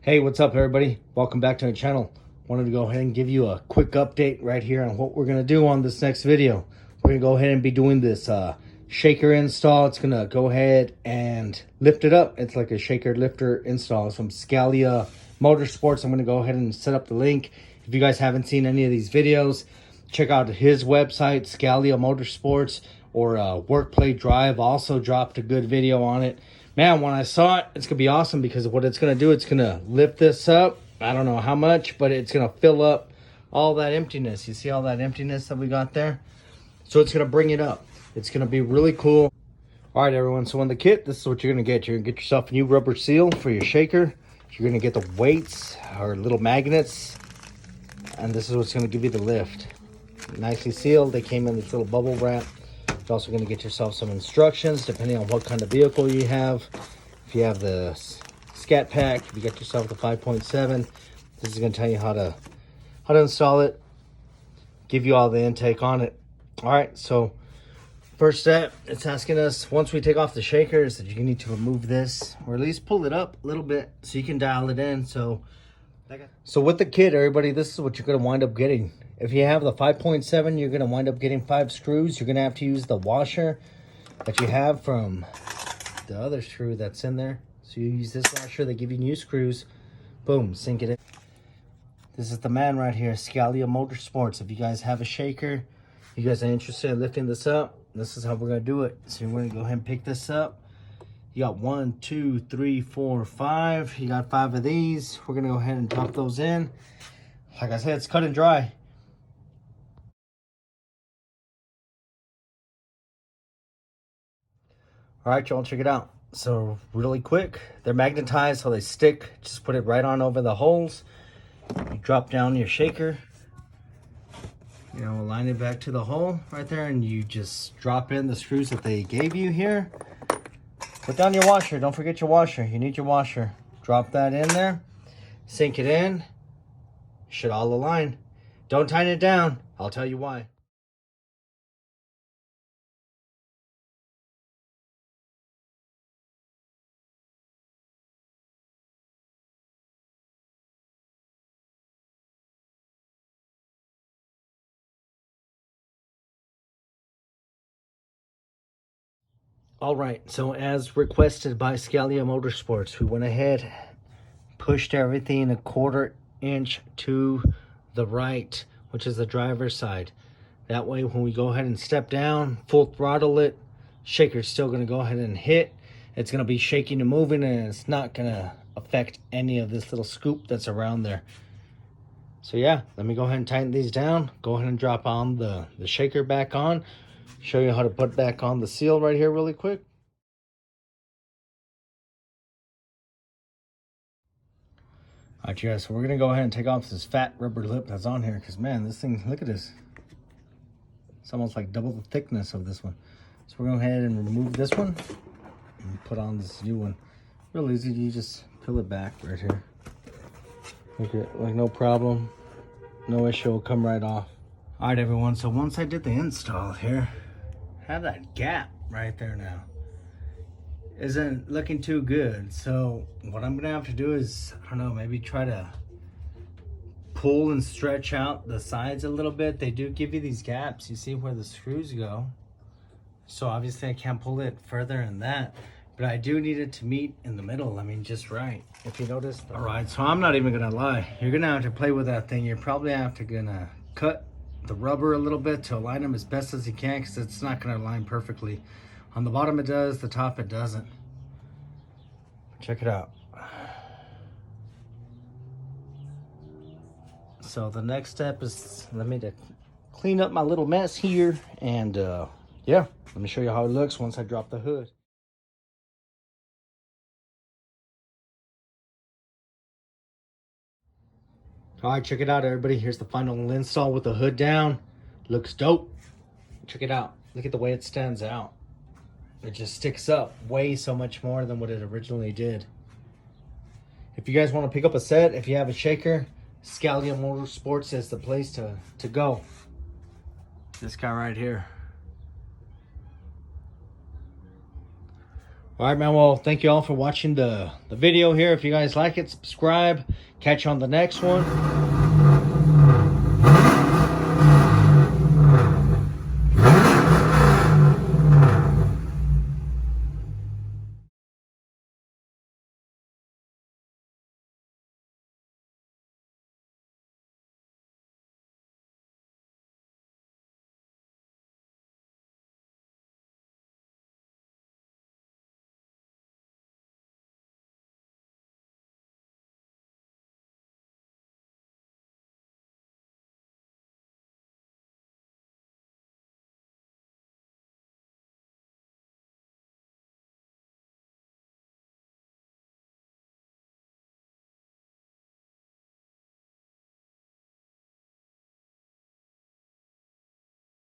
Hey, what's up everybody? Welcome back to the channel. Wanted to go ahead and give you a quick update right here on what we're going to do on this next video. We're going to go ahead and be doing this shaker install. It's going to go ahead and lift it up. It's like a shaker lifter install. It's from Scalia Motorsports. I'm going to go ahead and set up the link. If you guys haven't seen any of these videos, check out his website, Scalia Motorsports, or Workplay Drive also dropped a good video on it. Man, when I saw it, it's going to be awesome because what it's going to do, it's going to lift this up. I don't know how much, but it's going to fill up all that emptiness. You see all that emptiness that we got there? So it's going to bring it up. It's going to be really cool. All right, everyone. So in the kit, this is what you're going to get. You're going to get yourself a new rubber seal for your shaker. You're going to get the weights or little magnets. And this is what's going to give you the lift. Nicely sealed. They came in this little bubble wrap. You're also going to get yourself some instructions depending on what kind of vehicle you have. If you have the Scat Pack, if you got yourself the 5.7, this is going to tell you how to install it, give you all the intake on it. All right, so first step, it's asking us once we take off the shakers that you need to remove this or at least pull it up a little bit so you can dial it in. So with the kit, everybody, this is what you're going to wind up getting. If you have the 5.7, you're going to wind up getting 5 screws. You're going to have to use the washer that you have from the other screw that's in there. So you use this washer, they give you new screws. Boom, sink it in. This is the man right here, Scalia Motorsports. If you guys have a shaker, you guys are interested in lifting this up, this is how we're going to do it. So we're going to go ahead and pick this up. You got 1, 2, 3, 4, 5. You got 5 of these. We're going to go ahead and drop those in. Like I said, it's cut and dry. All right, y'all, check it out. So really quick, they're magnetized so they stick. Just put it right on over the holes. You drop down your shaker, you know, align it back to the hole right there, and you just drop in the screws that they gave you here. Put down your washer. Don't forget your washer. You need your washer. Drop that in there, sink it in. Should all align. Don't tighten it down. I'll tell you why. All right, so as requested by Scalia Motorsports, we went ahead, pushed everything a 1/4 inch to the right, which is the driver's side. That way, when we go ahead and step down, full throttle it, shaker's still going to go ahead and hit. It's going to be shaking and moving, and it's not going to affect any of this little scoop that's around there. So yeah, let me go ahead and tighten these down. Go ahead and drop on the shaker back on. Show you how to put back on the seal right here really quick. All right, yeah, so we're gonna go ahead and take off this fat rubber lip that's on here because, man, this thing, look at this. It's almost like double the thickness of this one. So we're gonna go ahead and remove this one and put on this new one. Real easy, you just peel it back right here. Like no problem, no issue, will come right off. All right, everyone, so once I did the install here, I have that gap right there now. Isn't looking too good. So what I'm gonna have to do is, I don't know, maybe try to pull and stretch out the sides a little bit. They do give you these gaps. You see where the screws go. So obviously I can't pull it further than that, but I do need it to meet in the middle. I mean, just right. If you notice. All right, so I'm not even gonna lie. You're gonna have to play with that thing. You're probably gonna cut the rubber a little bit to align them as best as you can, because it's not gonna align perfectly. On the bottom it does, the top it doesn't. Check it out. So the next step is, let me clean up my little mess here, and yeah, let me show you how it looks once I drop the hood. All right, check it out, everybody. Here's the final install with the hood down. Looks dope. Check it out. Look at the way it stands out. It just sticks up way so much more than what it originally did. If you guys want to pick up a set, if you have a shaker, Scalia Motorsports is the place to go. This guy right here. All right, man. Well, thank you all for watching the video here. If you guys like it, subscribe. Catch you on the next one.